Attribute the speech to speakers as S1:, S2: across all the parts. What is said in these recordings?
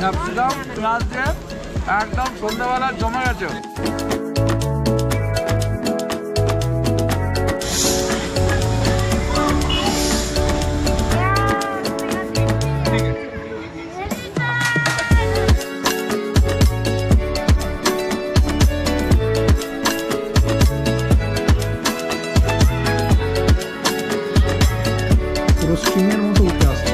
S1: Capsicum পেঁয়াজ দিয়ে একদম সন্ধ্যাবেলা জমে গেছে। পুরো স্ট্রিমের মতো উঠে আসছে।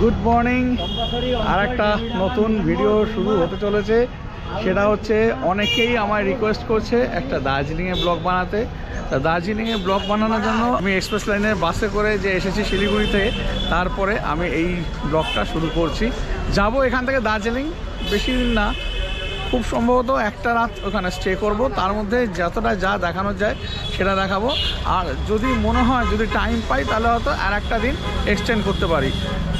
S1: গুড মর্নিং, আর একটা নতুন ভিডিও শুরু হতে চলেছে। সেটা হচ্ছে অনেকেই আমায় রিকোয়েস্ট করছে একটা দার্জিলিংয়ে ব্লগ বানাতে। তা দার্জিলিংয়ে ব্লগ বানানোর জন্য আমি এক্সপ্রেস লাইনের বাসে করে যে এসেছি শিলিগুড়ি থেকে, তারপরে আমি এই ব্লগটা শুরু করছি। যাব এখান থেকে দার্জিলিং, বেশি দিন না, খুব সম্ভবত একটা রাত ওখানে স্টে করব। তার মধ্যে যতটা যা দেখানো যায় সেটা দেখাবো। আর যদি মনে হয়, যদি টাইম পাই, তাহলে হয়তো আর একটা দিন এক্সটেন্ড করতে পারি।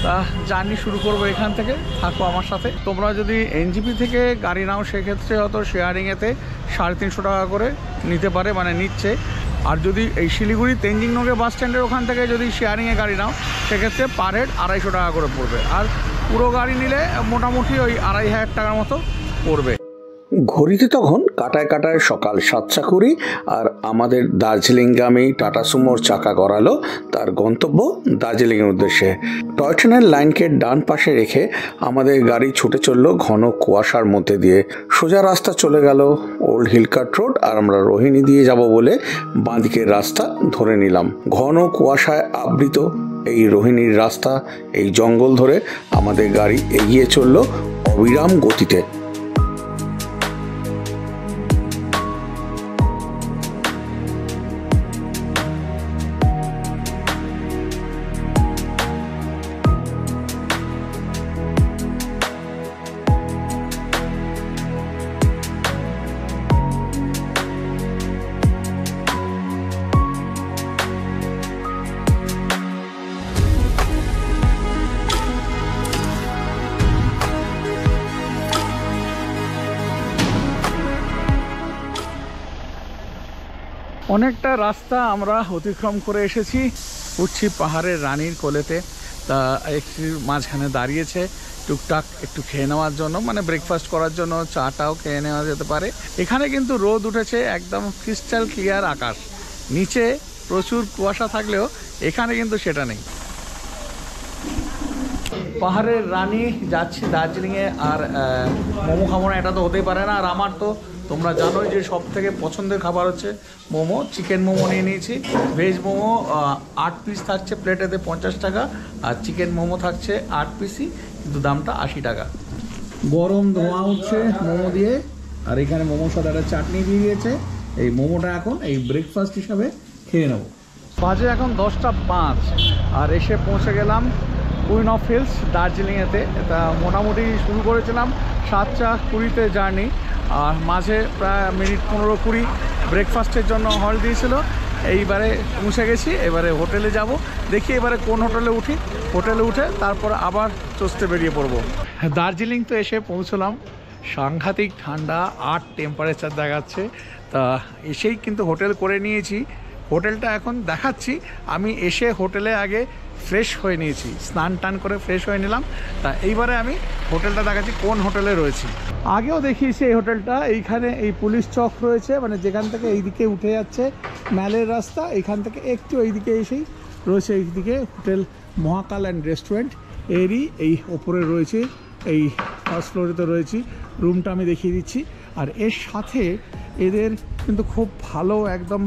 S1: তা জার্নি শুরু করব এখান থেকে, থাকো আমার সাথে। তোমরা যদি এনজিপি থেকে গাড়ি নাও, সেক্ষেত্রে হয়তো শেয়ারিংয়েতে 350 টাকা করে নিতে পারে, মানে নিচ্ছে। আর যদি এই শিলিগুড়ি তেনজিং নগর বাস স্ট্যান্ডের ওখান থেকে যদি শেয়ারিংয়ে গাড়ি নাও, সেক্ষেত্রে পার হেড 250 টাকা করে পড়বে। আর পুরো গাড়ি নিলে মোটামুটি ওই 2500 টাকার মতো পড়বে।
S2: ঘড়িতে তখন কাটায় কাটায় সকাল 7:20, আর আমাদের দার্জিলিংগামী টাটা সুমোর চাকা গড়ালো তার গন্তব্য দার্জিলিংয়ের উদ্দেশ্যে। টয় ট্রেনের লাইনকে ডান পাশে রেখে আমাদের গাড়ি ছুটে চলল ঘন কুয়াশার মধ্যে দিয়ে। সোজা রাস্তা চলে গেল ওল্ড হিলকার্ট রোড, আর আমরা রোহিণী দিয়ে যাব বলে বাঁদিকের রাস্তা ধরে নিলাম। ঘন কুয়াশায় আবৃত এই রোহিণীর রাস্তা, এই জঙ্গল ধরে আমাদের গাড়ি এগিয়ে চলল অবিরাম গতিতে।
S1: অনেকটা রাস্তা আমরা অতিক্রম করে এসেছি, উঠছি পাহাড়ের রানীর কোলেতে। তা একটু মাঝখানে দাঁড়িয়েছে টুকটাক একটু খেয়ে নেওয়ার জন্য, মানে ব্রেকফাস্ট করার জন্য চাটাও খেয়ে নেওয়া যেতে পারে। এখানে কিন্তু রোদ উঠেছে, একদম ক্রিস্টাল ক্লিয়ার আকাশ। নিচে প্রচুর কুয়াশা থাকলেও এখানে কিন্তু সেটা নেই। পাহাড়ের রানী যাচ্ছি দার্জিলিংয়ে, আর মোমো খাবো না এটা তো হতেই পারে না। আর আমার তো তোমরা জানোই যে সব থেকে পছন্দের খাবার হচ্ছে মোমো। চিকেন মোমো নিয়ে নিয়েছি। ভেজ মোমো 8 পিস থাকছে প্লেটেতে 50 টাকা, আর চিকেন মোমো থাকছে 8 পিসই, কিন্তু দামটা 80 টাকা। গরম ধোঁয়া উঠছে মোমো দিয়ে, আর এখানে মোমোর সাথে একটা চাটনি দিয়ে দিয়েছে। এই মোমোটা এখন এই ব্রেকফাস্ট হিসাবে খেয়ে নেব। বাজে এখন 10:05, আর এসে পৌঁছে গেলাম কুইন অফ হিলস দার্জিলিংয়েতে। এটা মোটামুটি শুরু করেছিলাম 7:20 জার্নি, আর মাঝে প্রায় মিনিট 15-20 ব্রেকফাস্টের জন্য হল্ট দিয়েছিল। এইবারে পৌঁছে গেছি, এবারে হোটেলে যাব। দেখি এবারে কোন হোটেলে উঠি। হোটেলে উঠে তারপর আবার চষতে বেরিয়ে পড়বো। দার্জিলিং তো এসে পৌঁছলাম, সাংঘাতিক ঠান্ডা, 8 টেম্পারেচার দেখাচ্ছে। তা এসেই কিন্তু হোটেল করে নিয়েছি। হোটেলটা এখন দেখাচ্ছি। আমি এসে হোটেলে আগে ফ্রেশ হয়ে নিয়েছি, স্নান টান করে ফ্রেশ হয়ে নিলাম। তা এইবারে আমি হোটেলটা দেখাচ্ছি কোন হোটেলে রয়েছি। আগেও দেখিয়েছি এই হোটেলটা। এইখানে এই পুলিশ চক রয়েছে, মানে যেখান থেকে এইদিকে উঠে যাচ্ছে ম্যালের রাস্তা, এইখান থেকে একটু এইদিকে এসেই রয়েছে এইদিকে হোটেল মহাকাল অ্যান্ড রেস্টুরেন্ট। এরই এই ওপরে রয়েছে, এই ফার্স্ট ফ্লোরে তো রয়েছি। রুমটা আমি দেখিয়ে দিচ্ছি। আর এর সাথে এদের কিন্তু খুব ভালো একদম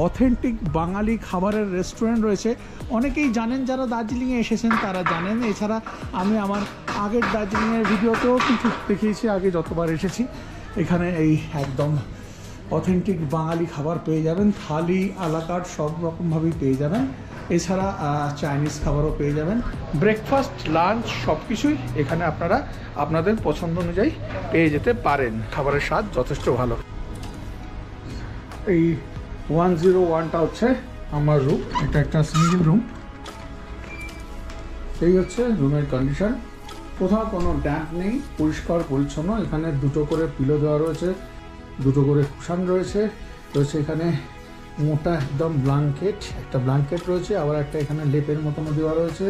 S1: অথেন্টিক বাঙালি খাবারের রেস্টুরেন্ট রয়েছে। অনেকেই জানেন, যারা দার্জিলিংয়ে এসেছেন তারা জানেন। এছাড়া আমি আমার আগের দার্জিলিংয়ের ভিডিওতেও কিন্তু দেখিয়েছি, আগে যতবার এসেছি। এখানে এই একদম অথেন্টিক বাঙালি খাবার পেয়ে যাবেন, থালি আলাকার্ট সব রকমভাবেই পেয়ে যাবেন। এছাড়া চাইনিজ খাবারও পেয়ে যাবেন। ব্রেকফাস্ট, লাঞ্চ সব কিছুই এখানে আপনারা আপনাদের পছন্দ অনুযায়ী পেয়ে যেতে পারেন। খাবারের স্বাদ যথেষ্ট ভালো। এই 101টা হচ্ছে আমার রুম, এটা একটা সিঙ্গেল রুম। এই হচ্ছে রুমের কন্ডিশন, কোথাও কোনো ড্যাম্প নেই, পরিষ্কার পরিচ্ছন্ন। এখানে দুটো করে পিলো দেওয়া রয়েছে, দুটো করে কুশান রয়েছে, এখানে মোটা একদম ব্ল্যাঙ্কেট, একটা ব্ল্যাঙ্কেট রয়েছে, আবার একটা এখানে লেপের মতন দেওয়া রয়েছে।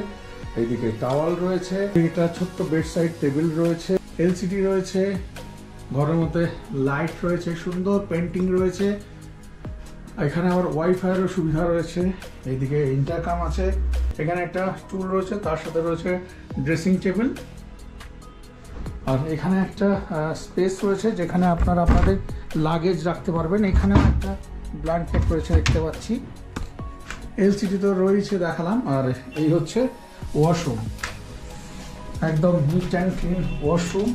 S1: এইদিকে টাওয়াল রয়েছে, একটা ছোট্ট বেড সাইড টেবিল রয়েছে, এলসিডি রয়েছে, ঘরের মধ্যে লাইট রয়েছে, সুন্দর পেন্টিং রয়েছে। এখানে আবার ওয়াইফাইয়েরও সুবিধা রয়েছে। এইদিকে ইন্টারকাম আছে, এখানে একটা স্টুল রয়েছে, তার সাথে রয়েছে ড্রেসিং টেবিল। আর এখানে একটা স্পেস রয়েছে যেখানে আপনারা আপনাদের লাগেজ রাখতে পারবেন। এখানেও একটা ব্ল্যাঙ্কেট রয়েছে দেখতে পাচ্ছি, এলসিডি তো রয়েছে দেখালাম। আর এই হচ্ছে ওয়াশরুম, একদম নিট অ্যান্ড ক্লিন ওয়াশরুম।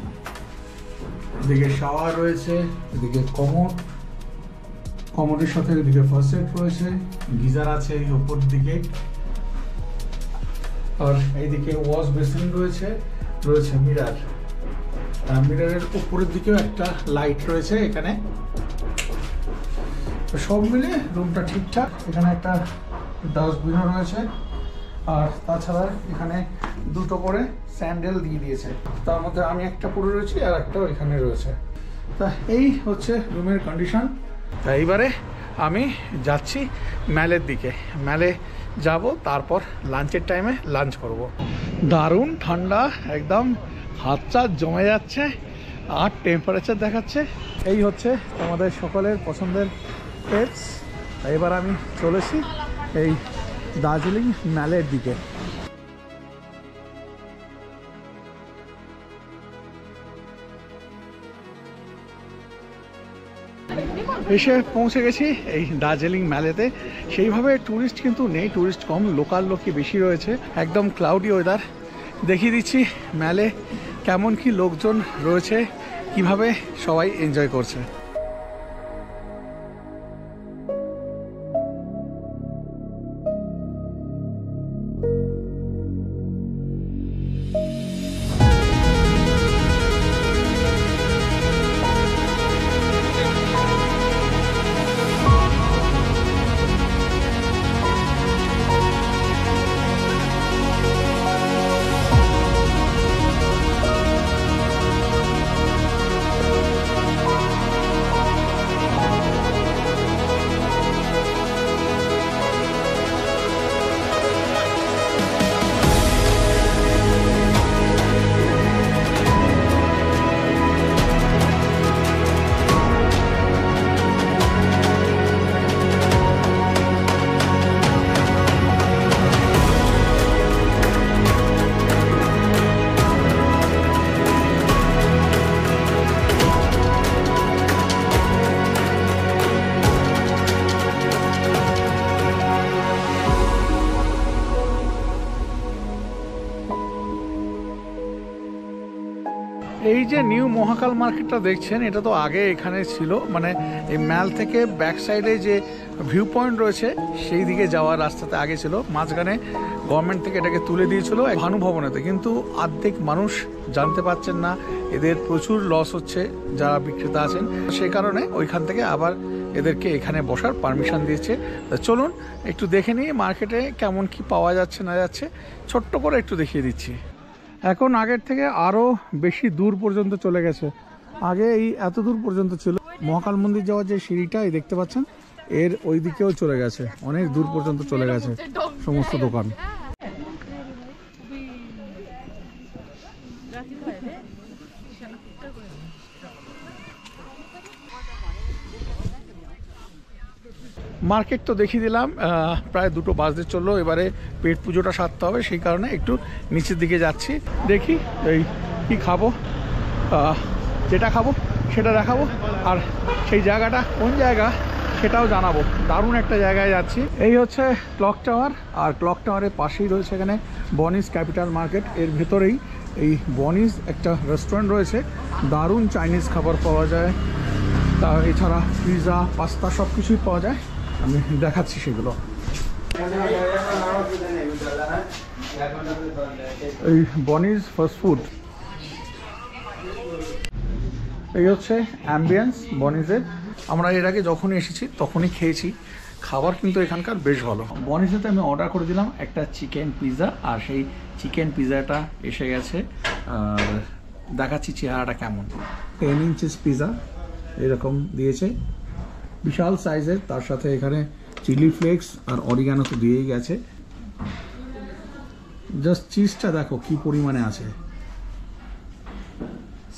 S1: এদিকে শাওয়ার রয়েছে, এদিকে কমোডের সাথে এদিকে ফার্স্ট এড রয়েছে, গিজার আছে এই ওপর দিকে। আর এইদিকে ওয়াশ বেসিন রয়েছে, মিরার, মিরারের উপরের দিকেও একটা লাইট রয়েছে এখানে। সব মিলে রুমটা ঠিকঠাক। এখানে একটা ডাস্টবিনও রয়েছে, আর তাছাড়া এখানে দুটো করে স্যান্ডেল দিয়ে দিয়েছে, তার মধ্যে আমি একটা পরে রয়েছি আর একটা এখানে রয়েছে। তা এই হচ্ছে রুমের কন্ডিশন। তা এইবারে আমি যাচ্ছি ম্যালের দিকে, ম্যালে যাব, তারপর লাঞ্চের টাইমে লাঞ্চ করব। দারুণ ঠান্ডা, একদম হাত চাত জমে যাচ্ছে, আর টেম্পারেচার দেখাচ্ছে। এই হচ্ছে আমাদের সকলের পছন্দের পেটস। এবার আমি চলেছি এই দার্জিলিং ম্যালের দিকে। এসে পৌঁছে গেছি এই দার্জিলিং ম্যালেতে। সেইভাবে ট্যুরিস্ট কিন্তু নেই, ট্যুরিস্ট কম, লোকাল লোকই বেশি রয়েছে। একদম ক্লাউডি ওয়েদার। দেখিয়ে দিচ্ছি ম্যালে কেমন কি লোকজন রয়েছে, কিভাবে সবাই এনজয় করছে। এই যে নিউ মহাকাল মার্কেটটা দেখছেন, এটা তো আগে এখানে ছিল, মানে এই ম্যাল থেকে ব্যাক সাইডে যে ভিউ পয়েন্ট রয়েছে সেই দিকে যাওয়ার রাস্তাতে আগে ছিল। মাঝখানে গভর্নমেন্ট থেকে এটাকে তুলে দিয়েছিল ভানু ভবনেতে, কিন্তু অর্ধেক মানুষ জানতে পারছেন না, এদের প্রচুর লস হচ্ছে যারা বিক্রেতা আছেন, সেই কারণে ওইখান থেকে আবার এদেরকে এখানে বসার পারমিশন দিয়েছে। চলুন একটু দেখে নিই মার্কেটে কেমন কি পাওয়া যাচ্ছে না যাচ্ছে, ছোট্ট করে একটু দেখিয়ে দিচ্ছি। এখন আগের থেকে আরও বেশি দূর পর্যন্ত চলে গেছে। আগে এই এত দূর পর্যন্ত ছিল, মহাকাল মন্দির যাওয়ার যে সিঁড়িটা এই দেখতে পাচ্ছেন, এর ওই দিকেও চলে গেছে, অনেক দূর পর্যন্ত চলে গেছে সমস্ত দোকান। মার্কেট তো দেখিয়ে দিলাম, প্রায় 2টো বাজতে চললো। এবারে পেট পুজোটা সারতে হবে, সেই কারণে একটু নিচের দিকে যাচ্ছি, দেখি এই কি খাবো। যেটা খাবো সেটা দেখাবো, আর সেই জায়গাটা কোন জায়গা সেটাও জানাবো। দারুণ একটা জায়গায় যাচ্ছি। এই হচ্ছে ক্লক টাওয়ার, আর ক্লক টাওয়ারের পাশেই রয়েছে এখানে বনিস ক্যাপিটাল মার্কেট। এর ভেতরেই এই বনিস একটা রেস্টুরেন্ট রয়েছে, দারুণ চাইনিজ খাবার পাওয়া যায়, তা এছাড়া পিৎজা, পাস্তা সব কিছুই পাওয়া যায়। আমি দেখাচ্ছি সেগুলো। এই বনিস ফাস্ট ফুড, এই হচ্ছে অ্যাম্বিয়েন্স বনিসের। আমরা এর আগে যখনই এসেছি তখনই খেয়েছি, খাবার কিন্তু এখানকার বেশ ভালো। বনিসেতে আমি অর্ডার করে দিলাম একটা চিকেন পিৎজা, আর সেই চিকেন পিৎজাটা এসে গেছে। আর দেখাচ্ছি চেহারাটা কেমন। 10 ইঞ্চিস পিৎজা এরকম দিয়েছে, বিশাল সাইজের। তার সাথে এখানে চিলি ফ্লেক্স আর অরিগানো তো দিয়েই গেছে। জাস্ট চিজটা দেখো কি পরিমাণে আছে,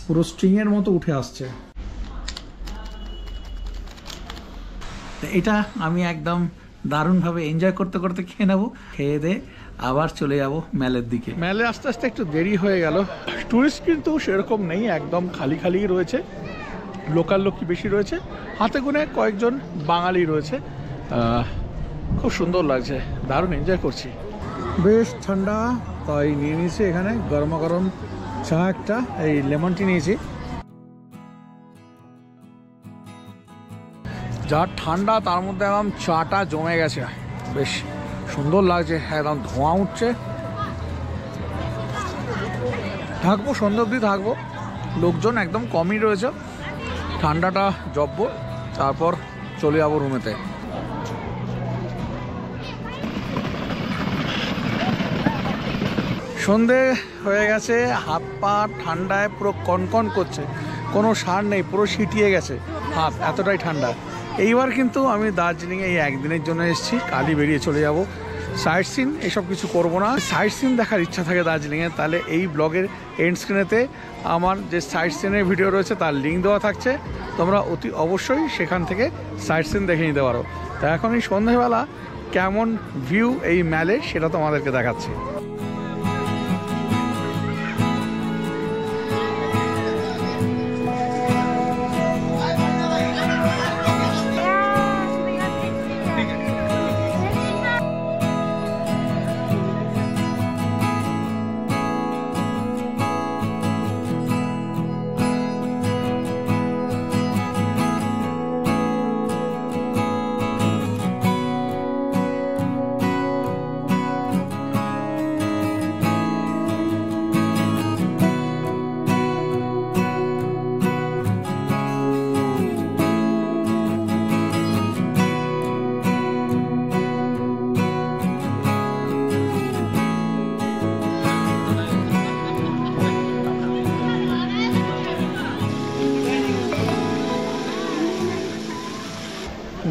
S1: পুরো স্ট্রিংয়ের মতো উঠে আসছে। এটা আমি একদম দারুণভাবে এনজয় করতে করতে খেয়ে নেবো। খেয়ে দিয়ে আবার চলে যাব ম্যালের দিকে। ম্যালে আস্তে আস্তে একটু দেরি হয়ে গেল। টুরিস্ট কিন্তু সেরকম নেই, একদম খালি খালি রয়েছে। লোকাল লোকই বেশি রয়েছে, হাতে গুনে কয়েকজন বাঙালি রয়েছে। খুব সুন্দর লাগছে, দারুণ এনজয় করছি। বেশ ঠান্ডা, তাই নিয়ে নিয়েছি এখানে গরমা গরম চা একটা, এই লেমন টি নিয়েছি। যা ঠান্ডা তার মধ্যে একদম চাটা জমে গেছে, বেশ সুন্দর লাগছে, একদম ধোঁয়া উঠছে। থাকবো সন্ধ্যা অবধি থাকবো, লোকজন একদম কমই রয়েছে। ঠান্ডাটা জব্বো, তারপর চলে যাবো রুমেতে। সন্ধে হয়ে গেছে, হাত পা ঠান্ডায় পুরো কনকন করছে, কোনো সার নেই, পুরো সিটিয়ে গেছে হাত, এতটাই ঠান্ডা। এইবার কিন্তু আমি দার্জিলিংয়ে এই একদিনের জন্য এসেছি, কালই বেরিয়ে চলে যাব। সাইট সিন এসব কিছু করব না। সাইট সিন দেখার ইচ্ছা থাকে দার্জিলিংয়ে, তাহলে এই ব্লগের এন্ড স্ক্রিনেতে আমার যে সাইট সিনের ভিডিও রয়েছে তার লিঙ্ক দেওয়া থাকছে, তোমরা অতি অবশ্যই সেখান থেকে সাইট সিন দেখে নিতে পারো। তা এখন এই সন্ধ্যেবেলা কেমন ভিউ এই ম্যালে সেটা তোমাদেরকে দেখাচ্ছি।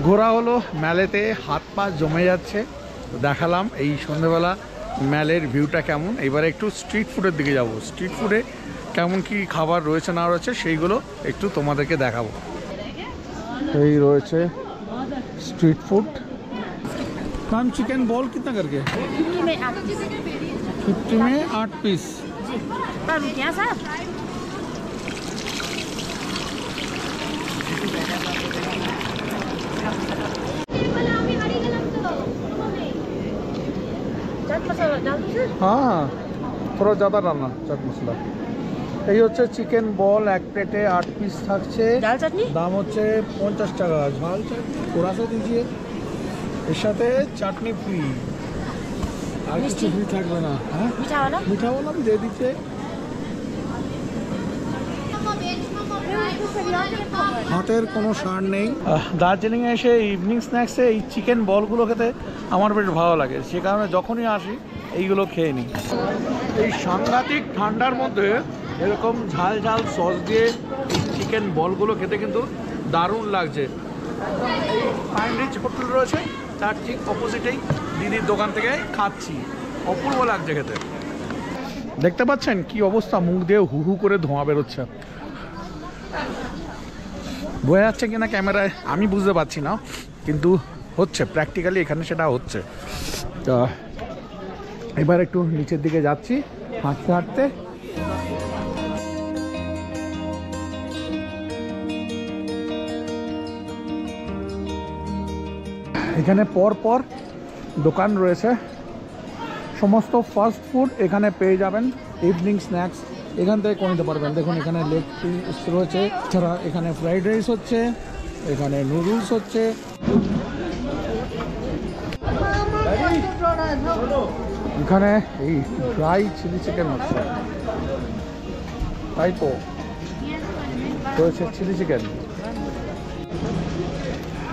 S1: ঘোরা হলো ম্যালেতে, হাত পা জমে যাচ্ছে, দেখালাম এই সন্ধ্যেবেলা ম্যালের ভিউটা কেমন। এবারে একটু স্ট্রিট ফুডের দিকে যাব, স্ট্রিট ফুডে কেমন কি খাবার রয়েছে না রয়েছে সেইগুলো একটু তোমাদেরকে দেখাবো। এই রয়েছে street food. Ma'am chicken ball कितना करके?
S3: 50 में 8 पीस।
S1: 50 में 8 पीस।
S3: क्या सर? चाट मसाला डाल दो सर।
S1: हाँ थोड़ा ज़्यादा डालना चाट मसला। এই হচ্ছে চিকেন বল, এক প্লেটে 8 পিস থাকছে।
S3: ডাল চাটনি
S1: দাম হচ্ছে 50 টাকা। ঝাল চাটনি थोड़ा सा दीजिए, এর সাথে চাটনি ফ্রি, আর কিছু ফ্রি থাকবে না। হ্যাঁ মিঠা वाला भी दे दीजिए। হাতের কোনো সার নেই। দার্জিলিংয়ে এসে ইভিনিং স্ন্যাক্সে এই চিকেন বলগুলো খেতে আমার বেশ ভালো লাগে, সে কারণে যখনই আসি এইগুলো খেয়ে নিই। এই সাংঘাতিক ঠান্ডার মধ্যে এরকম ঝাল ঝাল সস দিয়ে চিকেন বলগুলো খেতে কিন্তু দারুণ লাগছে। এই পাইন রিচ হোটেল রয়েছে তার ঠিক অপোজিটেই দিদির দোকান থেকে খাচ্ছি, অপূর্ব লাগছে খেতে। দেখতে পাচ্ছেন কি অবস্থা, মুখ দিয়ে হু হু করে ধোঁয়া বেরোচ্ছে। বোঝা যাচ্ছে কিনা ক্যামেরায় আমি বুঝতে পারছি না, কিন্তু হচ্ছে প্র্যাকটিক্যালি এখানে সেটা হচ্ছে। তো এবার একটু নিচের দিকে যাচ্ছি হাঁটতে হাঁটতে। এখানে পর পর দোকান রয়েছে, সমস্ত ফাস্ট ফুড এখানে পেয়ে যাবেন। ইভিনিং স্ন্যাক্স এখান থেকে করে নিতে পারবেন। দেখুন এখানে লেগ পিস রয়েছে, এছাড়া এখানে ফ্রাইড রাইস হচ্ছে, এখানে নুডলস হচ্ছে। এখানে এই ড্রাই চিলি চিকেন হচ্ছে, তাই তো রয়েছে চিলি চিকেন।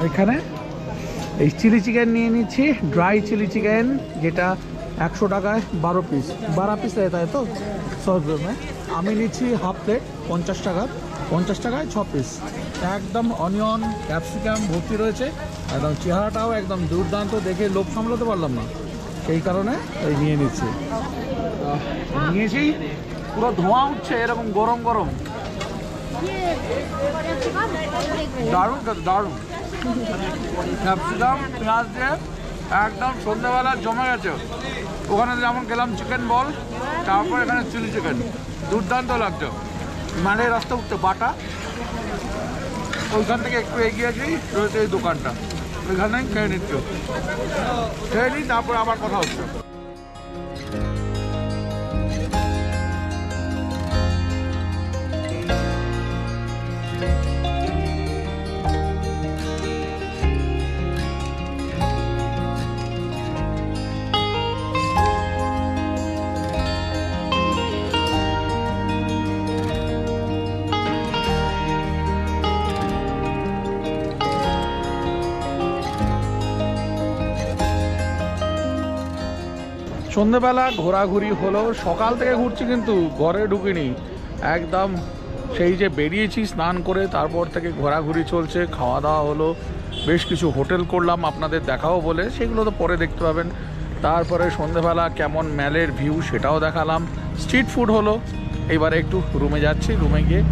S1: এখানে এই চিলি চিকেন নিয়ে নিচ্ছি, ড্রাই চিলি চিকেন, যেটা 100 টাকায় 12 পিস, 12 পিস তাই তো। আমি নিচ্ছি হাফ প্লেট 50 টাকার, 50 টাকায় 6 পিস। একদম অনিয়ন ক্যাপসিকাম ভর্তি রয়েছে, একদম চেহারাটাও একদম দুর্দান্ত, দেখে লোভ সামলাতে পারলাম না, সেই কারণে এই নিয়ে নিচ্ছি। নিয়েছি, পুরো ধোঁয়া উঠছে এরকম গরম গরম, দারুণ দারুণ। ক্যাপসিকাম পেঁয়াজ দিয়ে একদম সন্ধ্যাবেলা জমে গেছে। ওখানে যেমন গেলাম চিকেন বল, তারপর এখানে চিলি চিকেন, দুর্দান্ত লাগছে। মানে রাস্তা উঠতে বাটা, ওইখান থেকে একটু এগিয়েছি রয়েছে এই দোকানটা, ওইখানে খেয়ে নিচ্ছ, খেয়ে নিই তারপর আবার কথা হচ্ছে। সন্ধ্যেবেলা ঘোরাঘুরি হলো, সকাল থেকে ঘুরছি কিন্তু ঘরে ঢুকিনি, একদম সেই যে বেরিয়েছি স্নান করে, তারপর থেকে ঘোরাঘুরি চলছে, খাওয়া দাওয়া হলো, বেশ কিছু হোটেল করলাম আপনাদের দেখাও বলে, সেগুলো তো পরে দেখতে পাবেন। তারপরে সন্ধ্যেবেলা কেমন ম্যালের ভিউ সেটাও দেখালাম, স্ট্রিট ফুড হলো। এবারে একটু রুমে যাচ্ছি, রুমে গিয়ে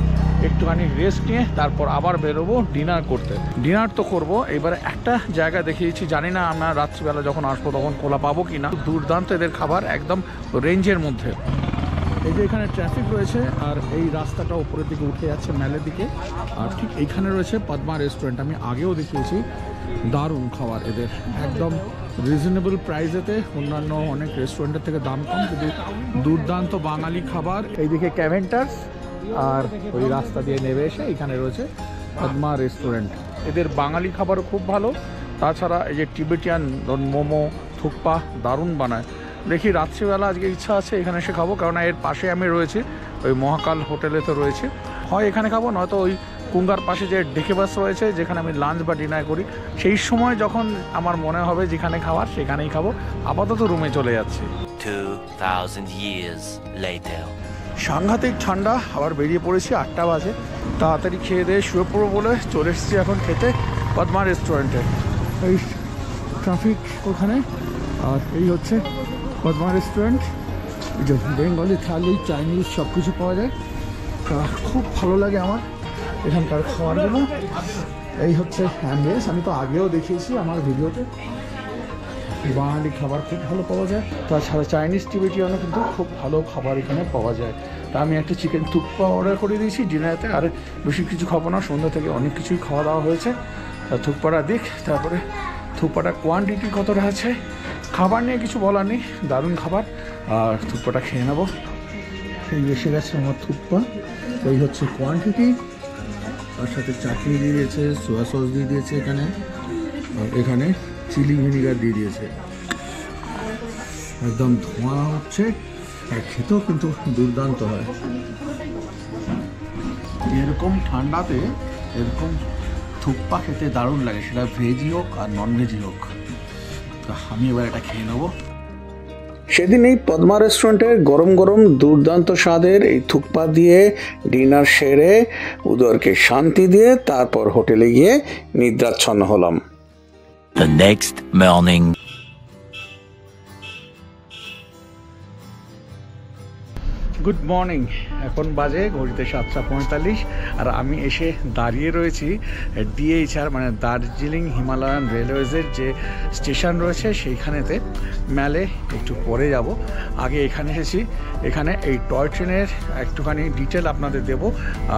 S1: একটুখানি রেস্ট নিয়ে তারপর আবার বেরোবো ডিনার করতে। ডিনার তো করবো, এবারে একটা জায়গা দেখিয়েছি, জানি না আমরা রাত্রিবেলা যখন আসবো তখন খোলা পাবো কি না। দুর্দান্ত এদের খাবার, একদম রেঞ্জের মধ্যে। এই যে এখানে ট্রাফিক রয়েছে, আর এই রাস্তাটা উপরের দিকে উঠে যাচ্ছে ম্যালের দিকে, আর ঠিক এইখানে রয়েছে পদ্মা রেস্টুরেন্ট। আমি আগেও দেখিয়েছি, দারুণ খাবার এদের, একদম রিজনেবল প্রাইসেতে, অন্যান্য অনেক রেস্টুরেন্টের থেকে দাম কম, কিন্তু দুর্দান্ত বাঙালি খাবার। এইদিকে ক্যাভেন্টার্স, আর ওই রাস্তা দিয়ে নেমে এসে এখানে রয়েছে পদ্মা রেস্টুরেন্ট। এদের বাঙালি খাবারও খুব ভালো, তাছাড়া এই যে টিবেটিয়ান মোমো থুকপা দারুণ বানায়। দেখি রাত্রিবেলা আজকে ইচ্ছা আছে এখানে এসে খাবো, কারণ এর পাশে আমি রয়েছি, ওই মহাকাল হোটেলে তো রয়েছে, হয় এখানে খাবো, নয়তো ওই কুঙ্গার পাশে যে ডেকে বাস রয়েছে যেখানে আমি লাঞ্চ বা ডিনার করি, সেই সময় যখন আমার মনে হবে যেখানে খাওয়ার সেখানেই খাবো। আপাতত রুমে চলে যাচ্ছি।
S4: 2000 years later.
S1: সাংঘাতিক ঠান্ডা, আবার বেরিয়ে পড়েছি, 8টা বাজে, তাড়াতাড়ি খেয়ে দিয়ে শুয়ে পড়বো বলে চলে এসেছি এখন খেতে পদ্মা রেস্টুরেন্টে। এই ট্রাফিক ওখানে, আর এই হচ্ছে পদ্মা রেস্টুরেন্ট। এই যে বেঙ্গলি থালি, চাইনিজ সব কিছু পাওয়া যায়, খুব ভালো লাগে আমার এখানকার খাবারগুলো। এই হচ্ছে অ্যাম্বিয়েন্স, আমি তো আগেও দেখিয়েছি আমার ভিডিওতে, বাঙালি খাবার খুব ভালো পাওয়া যায়, তাছাড়া চাইনিজ টিবেটিয়ানও কিন্তু খুব ভালো খাবার এখানে পাওয়া যায়। তা আমি একটা চিকেন থুকপা অর্ডার করে দিয়েছি ডিনারেতে, আর বেশি কিছু খাবো না, সন্ধ্যা থেকে অনেক কিছুই খাওয়া দাওয়া হয়েছে। তা থুকপাটা দিক, তারপরে থুকপাটা কোয়ান্টিটি কতটা আছে, খাবার নিয়ে কিছু বলার নেই, দারুণ খাবার, আর থুকপাটা খেয়ে নেবো। এই এসে গেছে আমার থুকপা, এই হচ্ছে কোয়ান্টিটি, তার সাথে চাটনি দিয়ে দিয়েছে, সোয়া সস দিয়ে দিয়েছে এখানে, আর এখানে চিলি ভিনিগার দিয়ে দিয়েছে, একদম ধোঁয়া হচ্ছে, আর খেতেও কিন্তু দুর্দান্ত হয়। এরকম ঠান্ডাতে এরকম থুকপা খেতে দারুণ লাগে, সেটা ভেজই হোক আর নন ভেজই হোক। আমি এবার এটা খেয়ে নেবো।
S2: সেদিন এই পদ্মা রেস্টুরেন্টের গরম গরম দুর্দান্ত স্বাদের এই থুকপা দিয়ে ডিনার সেরে উদরকে শান্তি দিয়ে তারপর হোটেলে গিয়ে নিদ্রাচ্ছন্ন হলাম।
S4: The next morning.
S1: Good morning, এখন বাজে ঘড়িতে 7:45 আর আমি এসে দাঁড়িয়ে রয়েছি DHR মানে দার্জিলিং হিমালয়ান রেলওয়েজের যে স্টেশন রয়েছে সেইখানেতে। ম্যালে একটু পরে যাব, আগে এখানে এসেছি। এখানে এই টয় ট্রেনের একটুখানি ডিটেল আপনাদের দেব,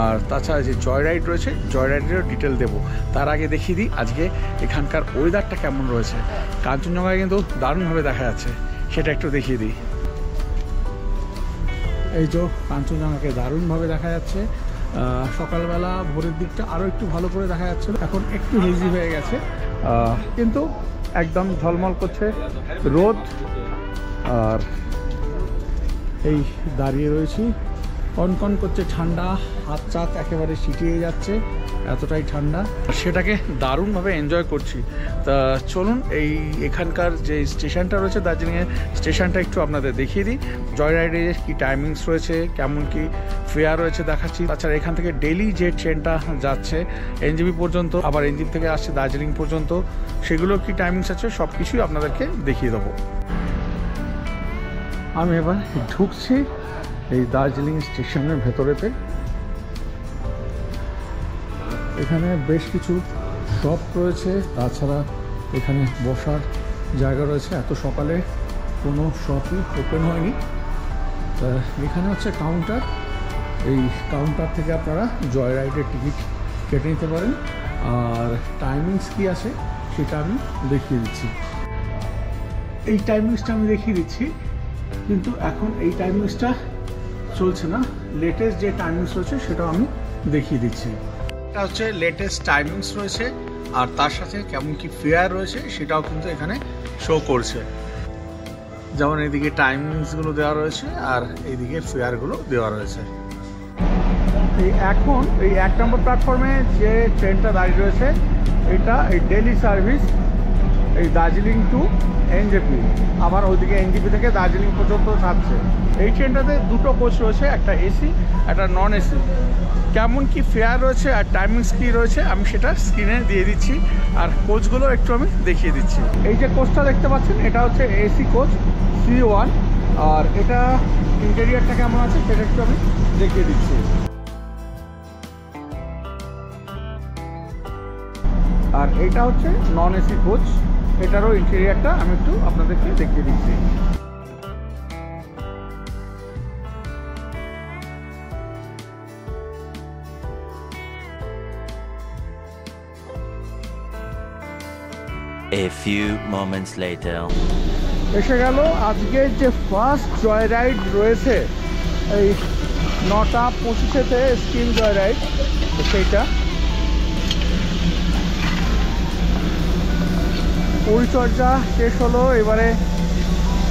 S1: আর তাছাড়া যে জয় রাইড রয়েছে জয় রাইডেরও ডিটেল দেব। তার আগে দেখিয়ে দিই আজকে এখানকার ওয়েদারটা কেমন রয়েছে। কাঞ্চনজঙ্ঘায় কিন্তু দারুণভাবে দেখা যাচ্ছে, সেটা একটু দেখিয়ে দিই। এই যে কাঞ্চনজঙ্ঘাকে দারুণভাবে দেখা যাচ্ছে। সকালবেলা ভোরের দিকটা আরও একটু ভালো করে দেখা যাচ্ছিল, এখন একটু হেজি হয়ে গেছে, কিন্তু একদম ঝলমল করছে রোদ। আর এই দাঁড়িয়ে রয়েছি, কনকন করছে ঠান্ডা, হাত চাত একেবারে সিটিয়ে যাচ্ছে, এতটাই ঠান্ডা, সেটাকে দারুণভাবে এনজয় করছি। তা চলুন এই এখানকার যে স্টেশনটা রয়েছে দার্জিলিংয়ের স্টেশনটা একটু আপনাদের দেখিয়ে দিই। জয় রাইডের কী টাইমিংস রয়েছে, কেমন কি ফেয়ার রয়েছে দেখাচ্ছি। তাছাড়া এখান থেকে ডেইলি যে ট্রেনটা যাচ্ছে NJP পর্যন্ত, আবার NJP থেকে আসছে দার্জিলিং পর্যন্ত, সেগুলোর কী টাইমিংস আছে সব কিছুই আপনাদেরকে দেখিয়ে দেবো। আমি এবার ঢুকছি এই দার্জিলিং স্টেশনের ভেতরেতে। এখানে বেশ কিছু শপ রয়েছে, তাছাড়া এখানে বসার জায়গা রয়েছে। এত সকালে কোনো শপই ওপেন হয়নি। তা এখানে হচ্ছে কাউন্টার, এই কাউন্টার থেকে আপনারা জয় রাইডের টিকিট কেটে নিতে পারেন। আর টাইমিংস কী আছে সেটা আমি দেখিয়ে দিচ্ছি। এই টাইমিংসটা আমি দেখিয়ে দিচ্ছি, কিন্তু এখন এই টাইমিংসটা চলছে না। লেটেস্ট যে টাইমিংস রয়েছে সেটাও আমি দেখিয়ে দিচ্ছি। এটা হচ্ছে লেটেস্ট টাইমিংস রয়েছে, আর তার সাথে কেমন কি ফেয়ার রয়েছে সেটাও কিন্তু এখানে শো করছে। যেমন এদিকে টাইমিংসগুলো দেওয়া রয়েছে আর এইদিকে ফেয়ারগুলো দেওয়া রয়েছে। এই এখন এই 1 নম্বর প্ল্যাটফর্মে যে ট্রেনটা দাঁড়িয়ে রয়েছে এটা এই ডেইলি সার্ভিস, এই দার্জিলিং টু NJP, আবার ওইদিকে NJP থেকে দার্জিলিং পর্যন্ত যাচ্ছে। এই ট্রেনটাতে দুটো কোচ রয়েছে, একটা এসি একটা নন এসি। কেমন কি ফেয়ার রয়েছে আর টাইমিংস কী রয়েছে আমি সেটা স্ক্রিনে দিয়ে দিচ্ছি, আর কোচগুলো একটু আমি দেখিয়ে দিচ্ছি। এই যে কোচটা দেখতে পাচ্ছেন এটা হচ্ছে AC কোচ C1, আর এটা ইন্টেরিয়ারটা কেমন আছে সেটা একটু আমি দেখিয়ে দিচ্ছি। আর এটা হচ্ছে নন AC কোচ, এটারও ইন্টেরিয়ারটা আমি একটু আপনাদেরকে দেখিয়ে দিচ্ছি।
S4: A few moments later.
S1: এসে গেল আজকের যে ফার্স্ট জয় রাইড রয়েছে, এই 9:25-তে স্কিম জয় রাইড, সেইটা পরিচর্যা শেষ হলো, এবারে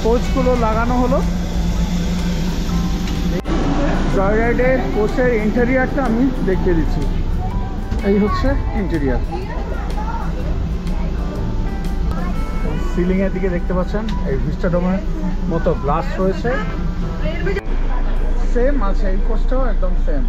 S1: কোচগুলো লাগানো হলো। জয় রাইডের কোচের ইন্টেরিয়ারটা আমি দেখিয়ে দিচ্ছি। এই হচ্ছে ইন্টেরিয়ার। সিলিংয়ের দিকে দেখতে পাচ্ছেন এই ভিস্টাডোমের মতো গ্লাস রয়েছে, সেম আছে এই কোচটাও একদম সেম।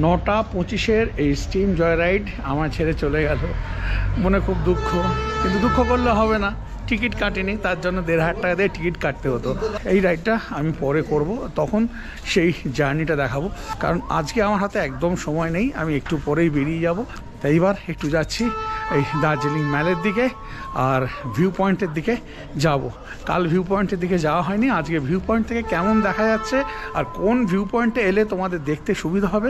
S1: নটা 25-এর এই স্টিম জয় রাইড আমার ছেড়ে চলে গেল, মনে খুব দুঃখ, কিন্তু দুঃখ করলে হবে না, টিকিট কাটিনি, তার জন্য 1,500 টাকা দিয়ে টিকিট কাটতে হতো। এই রাইডটা আমি পরে করব, তখন সেই জার্নিটা দেখাবো, কারণ আজকে আমার হাতে একদম সময় নেই, আমি একটু পরেই বেরিয়ে যাব। তাই এবার একটু যাচ্ছি এই দার্জিলিং ম্যালের দিকে, আর ভিউ পয়েন্টের দিকে যাব। কাল ভিউ পয়েন্টের দিকে যাওয়া হয়নি, আজকে ভিউ পয়েন্ট থেকে কেমন দেখা যাচ্ছে আর কোন ভিউ পয়েন্টে এলে তোমাদের দেখতে সুবিধা হবে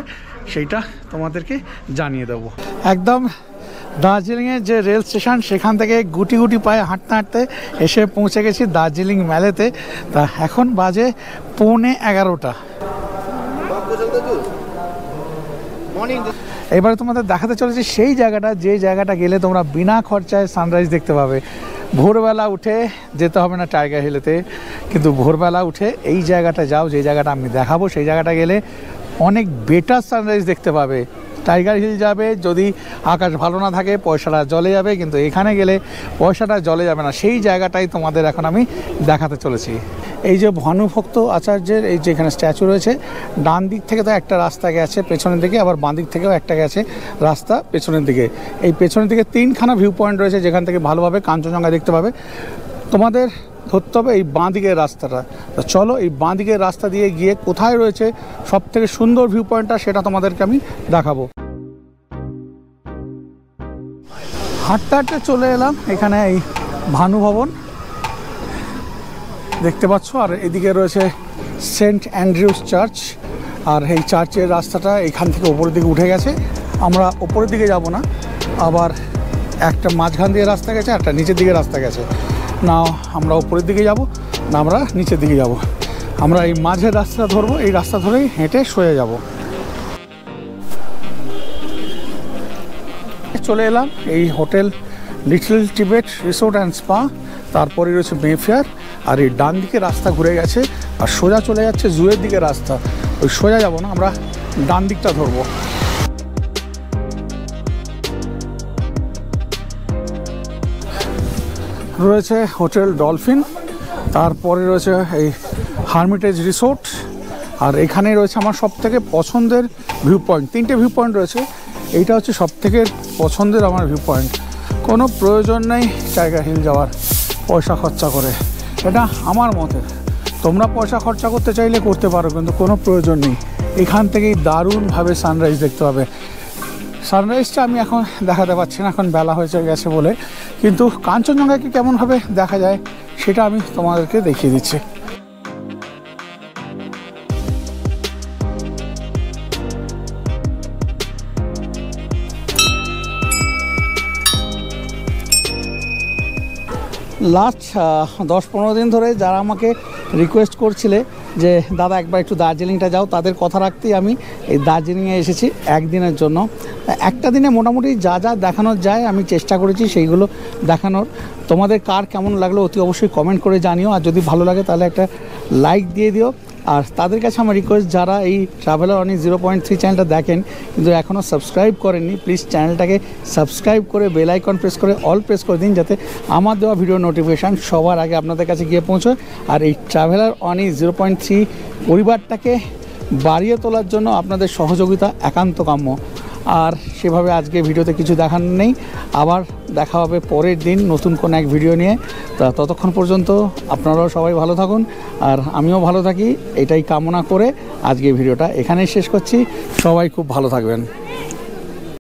S1: সেইটা তোমাদেরকে জানিয়ে দেবো। একদম দার্জিলিংয়ের যে রেল স্টেশন সেখান থেকে গুটি গুটি পায়ে হাঁটতে হাঁটতে এসে পৌঁছে গেছি দার্জিলিং ম্যালেতে। তা এখন বাজে 11:15। এবারে তোমাদের দেখাতে চলেছি সেই জায়গাটা, যে জায়গাটা গেলে তোমরা বিনা খরচায় সানরাইজ দেখতে পাবে। ভোরবেলা উঠে যেতে হবে না টাইগার হিলেতে, কিন্তু ভোরবেলা উঠে এই জায়গাটা যাও, যে জায়গাটা আমি দেখাবো সেই জায়গাটা গেলে অনেক বেটার সানরাইজ দেখতে পাবে। টাইগার হিল যাবে যদি আকাশ ভালো না থাকে, পয়সাটা জলে যাবে, কিন্তু এখানে গেলে পয়সাটা জলে যাবে না। সেই জায়গাটাই তোমাদের এখন আমি দেখাতে চলেছি। এই যে ভানুভক্ত আচার্যের এই যে এখানে স্ট্যাচু রয়েছে, ডান দিক থেকে তো একটা রাস্তা গেছে পেছনের দিকে, আবার বাঁ দিক থেকেও একটা গেছে রাস্তা পেছনের দিকে। এই পেছনের দিকে 3খানা ভিউ পয়েন্ট রয়েছে যেখান থেকে ভালোভাবে কাঞ্চনজঙ্ঘা দেখতে পাবে। তোমাদের ধরতে হবে এই বাঁ দিকের রাস্তাটা। তো চলো এই বাঁ দিকের রাস্তা দিয়ে গিয়ে কোথায় রয়েছে সব থেকে সুন্দর ভিউ পয়েন্টটা সেটা তোমাদেরকে আমি দেখাবো। হাঁটতে হাঁটতে চলে এলাম এখানে এই ভানু ভবন দেখতে পাচ্ছ, আর এদিকে রয়েছে সেন্ট অ্যান্ড্রিউস চার্চ। আর এই চার্চের রাস্তাটা এখান থেকে ওপরের দিকে উঠে গেছে। আমরা ওপরের দিকে যাব না, আবার একটা মাঝখান দিয়ে রাস্তা গেছে, একটা নিচের দিকে রাস্তা গেছে। না আমরা ওপরের দিকে যাব, না আমরা নিচের দিকে যাব। আমরা এই মাঝের রাস্তা ধরবো, এই রাস্তা ধরেই হেঁটে সয়ে যাব। চলে এলাম এই hotel little Tibet resort and spa, তারপরে রয়েছে মেফেয়ার। আর এই ডান দিকে রাস্তা ঘুরে গেছে আর সোজা চলে যাচ্ছে জুয়ের দিকে রাস্তা। ওই সোজা যাব না, আমরা ডান দিকটা ধরবো। রয়েছে হোটেল ডলফিন, তারপরে রয়েছে এই হারমিটেজ রিসোর্ট, আর এখানেই রয়েছে আমার সবথেকে পছন্দের ভিউ পয়েন্ট। 3টে ভিউ পয়েন্ট রয়েছে, এইটা হচ্ছে সবথেকে পছন্দের আমার ভিউ পয়েন্ট। কোনো প্রয়োজন নেই টাইগার হিল যাওয়ার পয়সা খরচা করে, এটা আমার মতে। তোমরা পয়সা খরচা করতে চাইলে করতে পারো, কিন্তু কোনো প্রয়োজন নেই। এখান থেকেই দারুণভাবে সানরাইজ দেখতে পাবে। সানরাইজটা আমি এখন দেখাতে পারছি না, এখন বেলা হয়েছে গেছে বলে, কিন্তু কাঞ্চনজঙ্ঘাকে কেমনভাবে দেখা যায় সেটা আমি তোমাদেরকে দেখিয়ে দিচ্ছি। লাস্ট 10-15 দিন ধরে যারা আমাকে রিকোয়েস্ট করছিলে যে দাদা একবার একটু দার্জিলিংটা যাও, তাদের কথা রাখতেই আমি এই দার্জিলিংয়ে এসেছি একদিনের জন্য। একটা দিনে মোটামুটি যা যা দেখানোর যায় আমি চেষ্টা করেছি সেইগুলো দেখানোর। তোমাদের কার কেমন লাগলো অতি অবশ্যই কমেন্ট করে জানিও, আর যদি ভালো লাগে তাহলে একটা লাইক দিয়ে দিও। আর তাদের কাছে আমার রিকোয়েস্ট, যারা এই ট্রাভেলার অনি 0.3 চ্যানেলটা দেখেন কিন্তু এখনও সাবস্ক্রাইব করেননি, প্লিজ চ্যানেলটাকে সাবস্ক্রাইব করে বেল আইকন প্রেস করে অল প্রেস করে দিন, যাতে আমার দেওয়া ভিডিও নোটিফিকেশান সবার আগে আপনাদের কাছে গিয়ে পৌঁছয়। আর এই ট্রাভেলার অনি 0.3 পরিবারটাকে বাড়িয়ে তোলার জন্য আপনাদের সহযোগিতা একান্ত কাম্য। আর সেভাবে আজকে ভিডিওতে কিছু দেখানোর নেই, আবার দেখা হবে পরের দিন নতুন কোনো এক ভিডিও নিয়ে। তা ততক্ষণ পর্যন্ত আপনারাও সবাই ভালো থাকুন আর আমিও ভালো থাকি, এটাই কামনা করে আজকে ভিডিওটা এখানেই শেষ করছি। সবাই খুব ভালো থাকবেন।